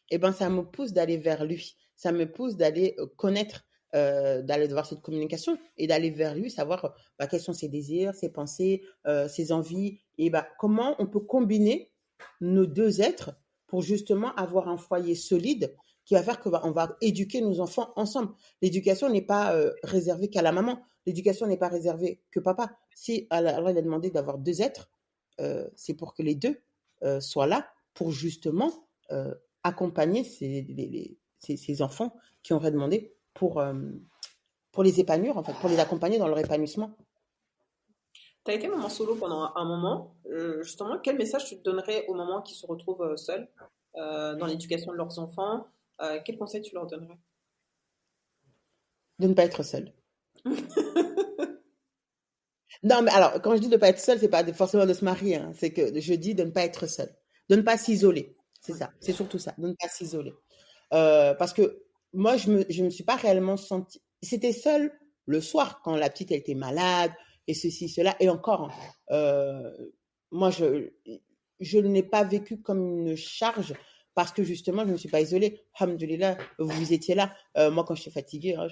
eh ben, ça me pousse d'aller vers lui. Ça me pousse d'aller connaître, d'aller voir cette communication et d'aller vers lui, savoir bah, quels sont ses désirs, ses pensées, ses envies, et bah, comment on peut combiner nos deux êtres pour justement avoir un foyer solide qui va faire qu'on va éduquer nos enfants ensemble. L'éducation n'est pas réservée qu'à la maman. L'éducation n'est pas réservée que papa. Si Allah il a demandé d'avoir deux êtres, c'est pour que les deux soient là pour justement accompagner ces enfants qui auraient demandé pour les épanouir, en fait, pour les accompagner dans leur épanouissement. Tu as été maman solo pendant un moment. Justement, quel message tu te donnerais aux mamans qui se retrouvent seules dans l'éducation de leurs enfants? Quel conseil tu leur donnerais? De ne pas être seule. Non, mais alors, quand je dis de ne pas être seule, c'est pas forcément de se marier, hein. C'est que je dis de ne pas être seule. De ne pas s'isoler. C'est ça. C'est surtout ça. De ne pas s'isoler. Parce que moi, je me suis pas réellement sentie. C'était seule le soir quand la petite elle était malade et ceci, cela. Et encore, moi, je ne l'ai pas vécu comme une charge parce que justement, je ne me suis pas isolée. Alhamdoulilah, vous étiez là. Moi, quand j'étais fatiguée, hein,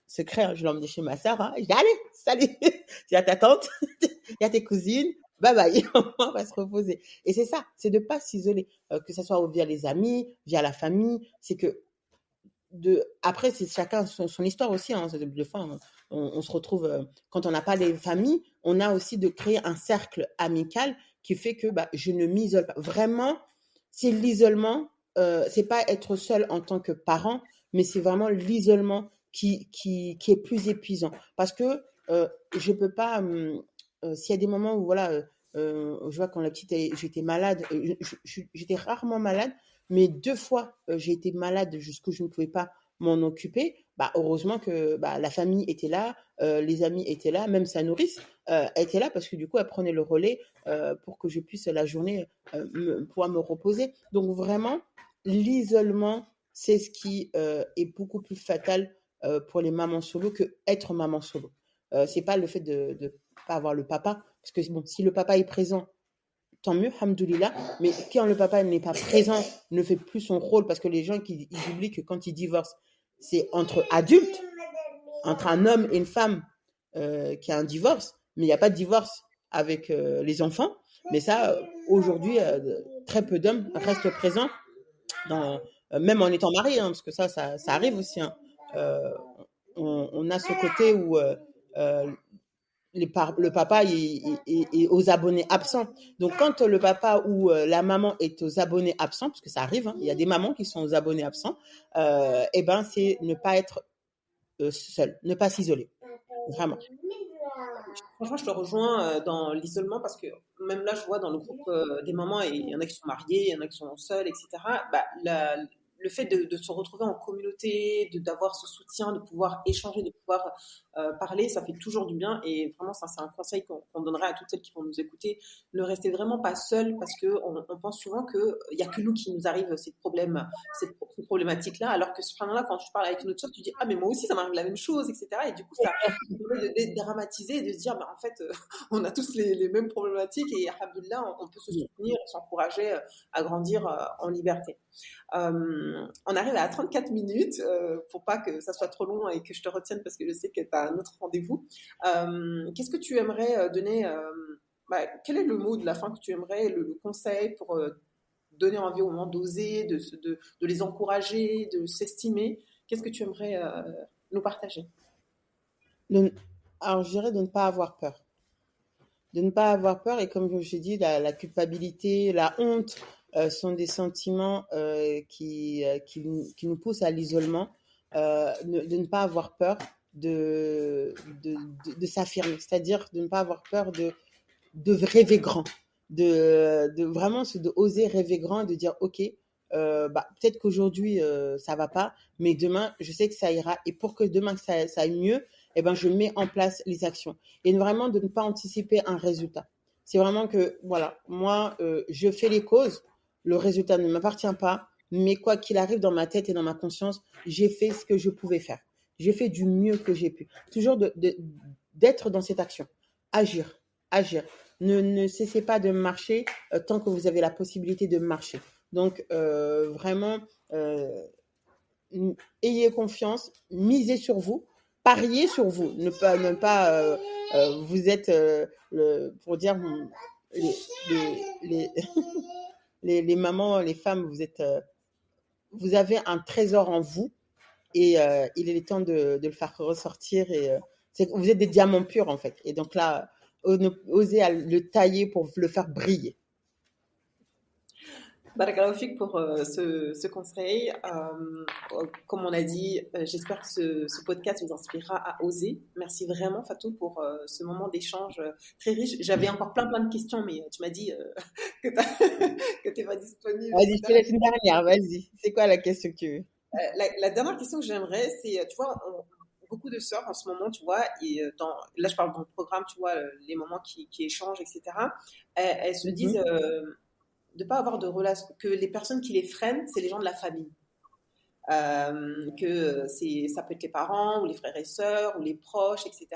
secret, hein, je l'emmenais chez ma soeur. Hein, je dis, allez, salut, il y a ta tante, il y a tes cousines, bye bye, on va se reposer. Et c'est ça, c'est de ne pas s'isoler, que ce soit via les amis, via la famille. C'est que après, c'est chacun son histoire aussi. Hein, des fois, on se retrouve, quand on n'a pas les familles, on a aussi de créer un cercle amical qui fait que je ne m'isole pas. Vraiment, c'est l'isolement, c'est pas être seul en tant que parent, mais c'est vraiment l'isolement qui est plus épuisant. Parce que je peux pas, s'il y a des moments où voilà, je vois quand la petite, j'étais malade, j'étais rarement malade, mais 2 fois, j'ai été malade jusqu'où je ne pouvais pas m'en occuper. Heureusement que la famille était là, les amis étaient là, même sa nourrice était là parce que du coup, elle prenait le relais pour que je puisse la journée pouvoir me reposer. Donc vraiment, l'isolement, c'est ce qui est beaucoup plus fatal pour les mamans solo que être maman solo. C'est pas le fait de pas avoir le papa, parce que bon, si le papa est présent, tant mieux, hamdoulilah. Mais quand le papa n'est pas présent, ne fait plus son rôle, parce que les gens ils oublient que quand ils divorcent, c'est entre adultes, entre un homme et une femme qui a un divorce, mais il n'y a pas de divorce avec les enfants. Mais ça, aujourd'hui, très peu d'hommes restent présents, même en étant mariés, hein, parce que ça arrive aussi. Hein. On a ce côté où le papa est aux abonnés absents. Donc, quand le papa ou la maman est aux abonnés absents, parce que ça arrive, hein, il y a des mamans qui sont aux abonnés absents, c'est ne pas être seul, ne pas s'isoler. Vraiment. Franchement, je te rejoins dans l'isolement parce que même là, je vois dans le groupe des mamans, et il y en a qui sont mariées, il y en a qui sont seules, etc. Le fait de se retrouver en communauté, d'avoir ce soutien, de pouvoir échanger, de pouvoir parler, ça fait toujours du bien. Et vraiment, ça, c'est un conseil qu'on donnerait à toutes celles qui vont nous écouter. Ne restez vraiment pas seules parce qu'on pense souvent qu'il n'y a que nous qui nous arrive ces problématiques-là, alors que subhanallah, quand tu parles avec une autre soeur, tu dis ah mais moi aussi ça m'arrive la même chose, etc. Et du coup ça permet de dédramatiser et de se dire en fait on a tous les mêmes problématiques et alhamdoulilah on peut se soutenir et s'encourager à grandir en liberté. On arrive à 34 minutes pour pas que ça soit trop long et que je te retienne parce que je sais que tu as un autre rendez-vous. Qu'est-ce que tu aimerais donner quel est le mot de la fin que tu aimerais, le conseil pour donner envie aux mamans d'oser, de les encourager, de s'estimer? Qu'est-ce que tu aimerais nous partager? Alors, je dirais de ne pas avoir peur. De ne pas avoir peur, et comme j'ai dit, la culpabilité, la honte sont des sentiments qui nous poussent à l'isolement. De ne pas avoir peur de s'affirmer, c'est-à-dire de ne pas avoir peur de rêver grand, de vraiment de oser rêver grand et de dire ok, peut-être qu'aujourd'hui ça va pas, mais demain je sais que ça ira, et pour que demain ça aille mieux, je mets en place les actions, et vraiment de ne pas anticiper un résultat. C'est vraiment que voilà, moi je fais les causes, le résultat ne m'appartient pas, mais quoi qu'il arrive, dans ma tête et dans ma conscience, j'ai fait ce que je pouvais faire, j'ai fait du mieux que j'ai pu, toujours d'être dans cette action, agir. Ne cessez pas de marcher tant que vous avez la possibilité de marcher. Donc, vraiment, ayez confiance, misez sur vous, pariez sur vous. Ne pas vous êtes, pour dire, les les mamans, les femmes, vous avez un trésor en vous et il est temps de le faire ressortir. Vous êtes des diamants purs, en fait. Et donc là, osez le tailler pour le faire briller. Barakallahu fik pour ce conseil. Comme on a dit, j'espère que ce podcast vous inspirera à oser. Merci vraiment, Fatou, pour ce moment d'échange très riche. J'avais encore plein de questions, mais tu m'as dit que tu n'es pas disponible, Vas-y, je te etc. laisse une dernière, vas-y. C'est quoi la question que tu veux? La dernière question que j'aimerais, c'est, tu vois, beaucoup de sœurs en ce moment, tu vois, et là je parle dans le programme, tu vois, les moments qui échangent, etc. Elles se disent Mhm. de pas avoir de relation, que les personnes qui les freinent, c'est les gens de la famille. Ça peut être les parents ou les frères et sœurs ou les proches, etc.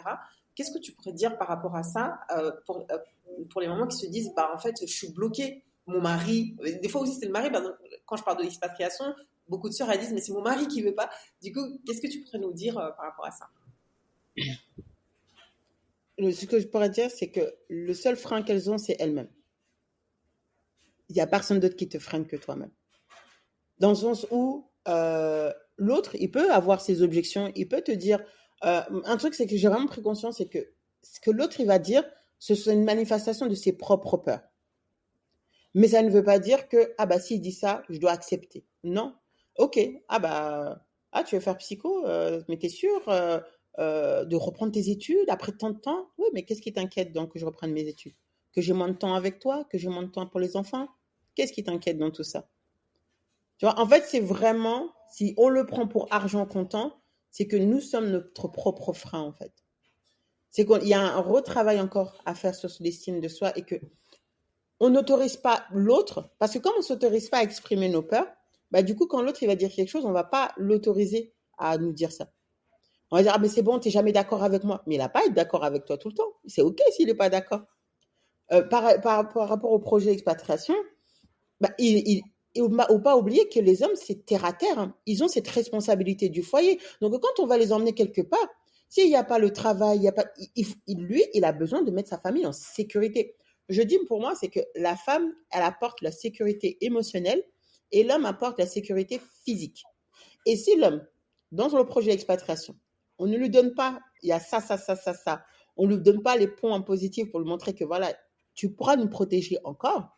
Qu'est-ce que tu pourrais dire par rapport à ça pour les mamans qui se disent, bah en fait, je suis bloquée. Mon mari, des fois aussi c'est le mari. Bah, donc, quand je parle de l'expatriation, beaucoup de sœurs elles disent, mais c'est mon mari qui veut pas. Du coup, qu'est-ce que tu pourrais nous dire par rapport à ça? Ce que je pourrais dire, c'est que le seul frein qu'elles ont, c'est elles-mêmes. Il n'y a personne d'autre qui te freine que toi-même. Dans le sens où l'autre, il peut avoir ses objections, il peut te dire... un truc, c'est que j'ai vraiment pris conscience, c'est que ce que l'autre, il va dire, ce sont une manifestation de ses propres peurs. Mais ça ne veut pas dire que, ah bah s'il dit ça, je dois accepter. Non. Ok, ah bah, ah tu veux faire psycho, mais t'es sûr de reprendre tes études après tant de temps? Oui, mais qu'est-ce qui t'inquiète donc que je reprenne mes études? Que j'ai moins de temps avec toi? Que j'ai moins de temps pour les enfants? Qu'est-ce qui t'inquiète dans tout ça? Tu vois, en fait, c'est vraiment, si on le prend pour argent comptant, c'est que nous sommes notre propre frein, en fait. C'est qu'il y a un retravail encore à faire sur l'estime de soi et que on n'autorise pas l'autre, parce que comme on ne s'autorise pas à exprimer nos peurs, bah du coup, quand l'autre il va dire quelque chose, on ne va pas l'autoriser à nous dire ça. On va dire, ah mais c'est bon, tu n'es jamais d'accord avec moi. Mais il n'a pas à être d'accord avec toi tout le temps. C'est OK s'il n'est pas d'accord. Par rapport au projet expatriation, bah, il faut pas oublier que les hommes, c'est terre à terre. Hein. Ils ont cette responsabilité du foyer. Donc, quand on va les emmener quelque part, s'il n'y a pas le travail, il y a pas, lui, il a besoin de mettre sa famille en sécurité. Je dis pour moi, c'est que la femme, elle apporte la sécurité émotionnelle et l'homme apporte la sécurité physique. Et si l'homme, dans le projet d'expatriation, on ne lui donne pas, il y a ça, on ne lui donne pas les points positifs pour lui montrer que voilà, tu pourras nous protéger encore,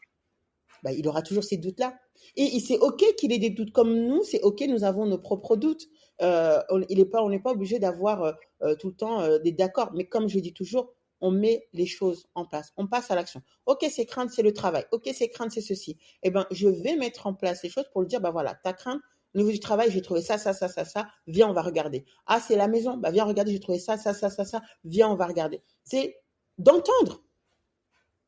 bah, il aura toujours ces doutes-là. Et c'est OK qu'il ait des doutes comme nous, c'est OK, nous avons nos propres doutes. On n'est pas obligé d'avoir tout le temps des d'accords. Mais comme je dis toujours, on met les choses en place. On passe à l'action. OK, ces craintes, c'est le travail. OK, ces craintes, c'est ceci. Eh bien, je vais mettre en place les choses pour lui dire, bah voilà, ta crainte, au niveau du travail, j'ai trouvé ça. Viens, on va regarder. Ah, c'est la maison. Bah, viens regarder, j'ai trouvé ça. Viens, on va regarder. C'est d'entendre,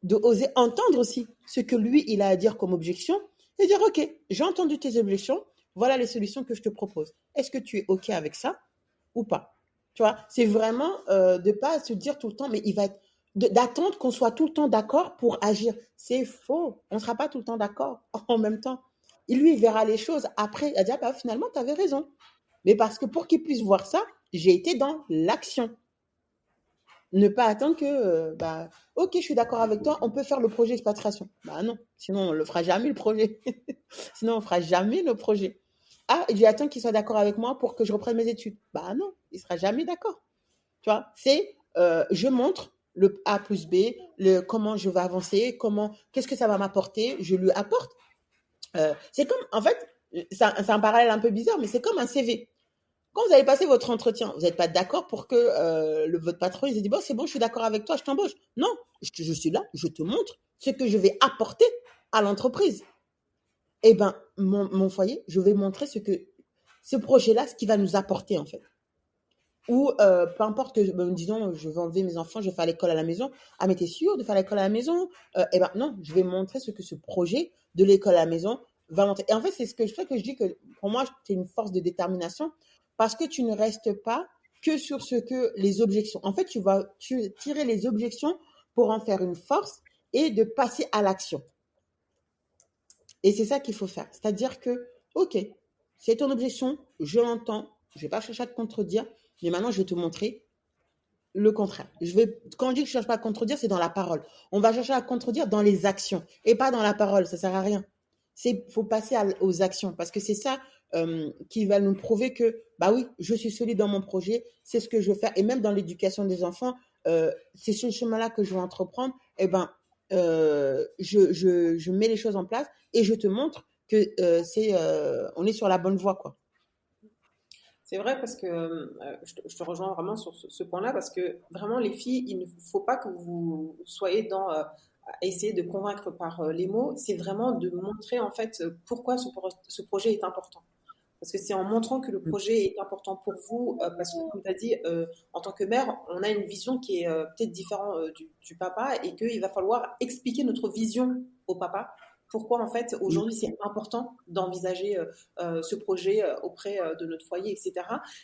de oser entendre aussi ce que lui, il a à dire comme objection et dire, OK, j'ai entendu tes objections, voilà les solutions que je te propose. Est-ce que tu es OK avec ça ou pas? Tu vois, c'est vraiment de ne pas se dire tout le temps, mais il va être d'attendre qu'on soit tout le temps d'accord pour agir. C'est faux. On ne sera pas tout le temps d'accord en même temps. Et lui, il verra les choses après. Il va dire, bah, finalement, tu avais raison. Mais parce que pour qu'il puisse voir ça, j'ai été dans l'action. Ne pas attendre que, bah, ok, je suis d'accord avec toi, on peut faire le projet expatriation. Bah non, sinon on le fera jamais le projet. Sinon on fera jamais le projet. Ah, je vais attendre qu'il soit d'accord avec moi pour que je reprenne mes études. Bah non, il sera jamais d'accord. Tu vois, c'est, je montre le A plus B, comment je vais avancer, qu'est-ce que ça va m'apporter, je lui apporte. C'est comme, en fait, c'est un parallèle un peu bizarre, mais c'est comme un CV. Quand vous allez passer votre entretien, vous n'êtes pas d'accord pour que votre patron il se dit bon c'est bon je suis d'accord avec toi je t'embauche. Non, je suis là, je te montre ce que je vais apporter à l'entreprise. Eh ben mon foyer, je vais montrer ce projet-là, ce qui va nous apporter en fait. Ou peu importe que disons je vais enlever mes enfants, je vais faire l'école à la maison. Ah mais t'es sûr de faire l'école à la maison? Eh ben non, je vais montrer ce que ce projet de l'école à la maison va montrer. Et en fait c'est ce que je dis que pour moi c'est une force de détermination parce que tu ne restes pas que sur ce que les objections. En fait, tu vas tirer les objections pour en faire une force et de passer à l'action. Et c'est ça qu'il faut faire. C'est-à-dire que, ok, c'est ton objection, je l'entends, je ne vais pas chercher à te contredire, mais maintenant je vais te montrer le contraire. Quand je dis que je ne cherche pas à contredire, c'est dans la parole. On va chercher à contredire dans les actions et pas dans la parole, ça ne sert à rien. faut passer aux actions parce que c'est ça qui va nous prouver que, bah oui, je suis solide dans mon projet, c'est ce que je veux faire. Et même dans l'éducation des enfants, c'est ce chemin-là que je veux entreprendre. Et ben, je mets les choses en place et je te montre que on est sur la bonne voie, quoi. C'est vrai parce que je te rejoins vraiment sur ce point-là parce que vraiment les filles, il ne faut pas que vous soyez dans essayer de convaincre par les mots, c'est vraiment de montrer en fait pourquoi ce projet est important. Parce que c'est en montrant que le projet est important pour vous, parce que comme tu as dit, en tant que mère, on a une vision qui est peut-être différente du papa et qu'il va falloir expliquer notre vision au papa. Pourquoi en fait aujourd'hui c'est important d'envisager ce projet auprès de notre foyer, etc.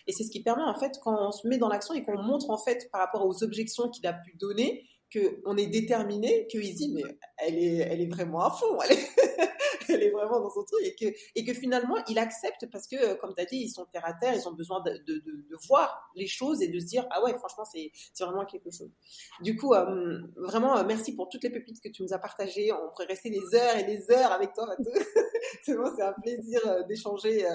Et c'est ce qui permet en fait quand on se met dans l'action et qu'on montre en fait par rapport aux objections qu'il a pu donner, qu'on est déterminé, qu'il se dit mais elle est vraiment à fond, elle est vraiment dans son truc et que finalement il accepte parce que comme tu as dit ils sont terre à terre, ils ont besoin de voir les choses et de se dire ah ouais franchement c'est vraiment quelque chose. Du coup vraiment merci pour toutes les pépites que tu nous as partagées, on pourrait rester des heures et des heures avec toi Fatou. C'est bon, c'est un plaisir d'échanger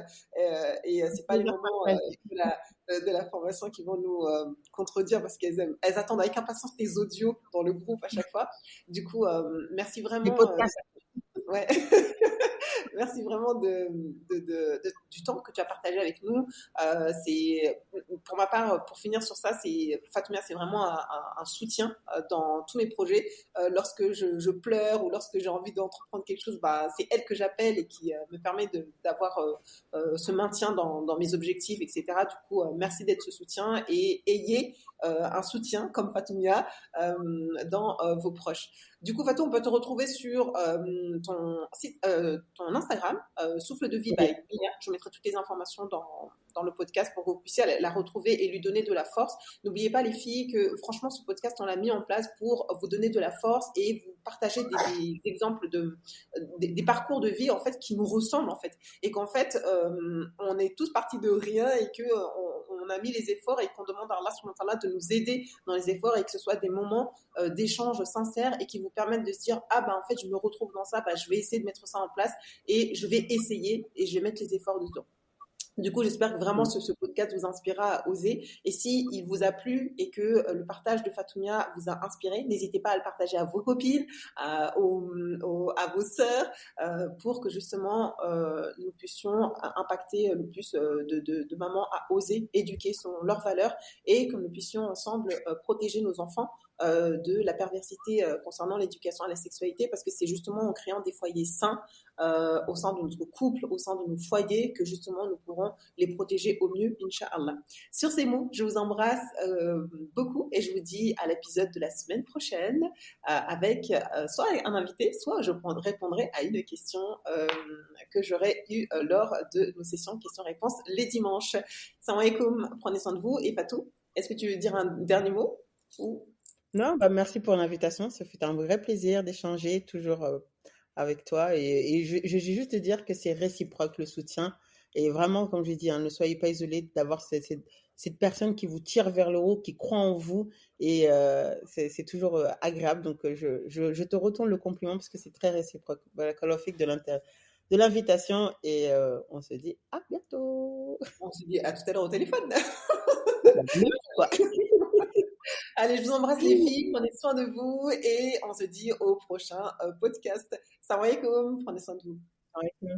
et c'est pas les moments de la formation qui vont nous contredire parce elles attendent avec impatience tes audios dans le groupe à chaque fois. Du coup merci Les vraiment podcasts. ouais. Merci vraiment du temps que tu as partagé avec nous. C'est pour ma part, pour finir sur ça, Fatoumia, c'est vraiment un soutien dans tous mes projets. Lorsque je pleure ou lorsque j'ai envie d'entreprendre quelque chose, bah, c'est elle que j'appelle et qui me permet d'avoir ce maintien dans mes objectifs, etc. Du coup, merci d'être ce soutien et ayez un soutien comme Fatoumia dans vos proches. Du coup, Fatou, on peut te retrouver sur ton site, ton Instagram, Souffle de vie by Bia. Je mettrai toutes les informations dans le podcast pour que vous puissiez la retrouver et lui donner de la force. N'oubliez pas, les filles, que franchement, ce podcast, on l'a mis en place pour vous donner de la force et vous partager des exemples des parcours de vie en fait qui nous ressemblent en fait et qu'en fait on est tous partis de rien et que on a mis les efforts et qu'on demande à Allah subhanahu wa ta'ala de nous aider dans les efforts et que ce soit des moments d'échange sincères et qui vous permettent de se dire ah ben en fait je me retrouve dans ça, bah, je vais essayer de mettre ça en place et je vais essayer et je vais mettre les efforts dedans. Du coup, j'espère que vraiment ce podcast vous inspirera à oser. Et si il vous a plu et que le partage de Fatoumia vous a inspiré, n'hésitez pas à le partager à vos copines, à vos sœurs, pour que justement nous puissions impacter le plus de mamans à oser éduquer leurs valeurs et que nous puissions ensemble protéger nos enfants de la perversité concernant l'éducation à la sexualité, parce que c'est justement en créant des foyers sains au sein de notre couple, au sein de nos foyers, que justement nous pourrons les protéger au mieux, Inch'Allah. Sur ces mots, je vous embrasse beaucoup et je vous dis à l'épisode de la semaine prochaine avec soit un invité, soit je répondrai à une question que j'aurai eue lors de nos sessions questions-réponses les dimanches. Salam alaikum, prenez soin de vous. Et Fatou, est-ce que tu veux dire un dernier mot ou... Non, bah merci pour l'invitation. Ça fait un vrai plaisir d'échanger toujours avec toi. Et je vais juste te dire que c'est réciproque le soutien. Et vraiment, comme je dis, hein, ne soyez pas isolés d'avoir cette personne qui vous tire vers le haut, qui croit en vous. Et c'est toujours agréable. Donc, je te retourne le compliment parce que c'est très réciproque. Voilà, Kalofik de l'invitation. Et on se dit à bientôt. On se dit à tout à l'heure au téléphone. Quoi. Allez, je vous embrasse les filles, prenez soin de vous et on se dit au prochain podcast. Salam alaikum, prenez soin de vous. Ouais.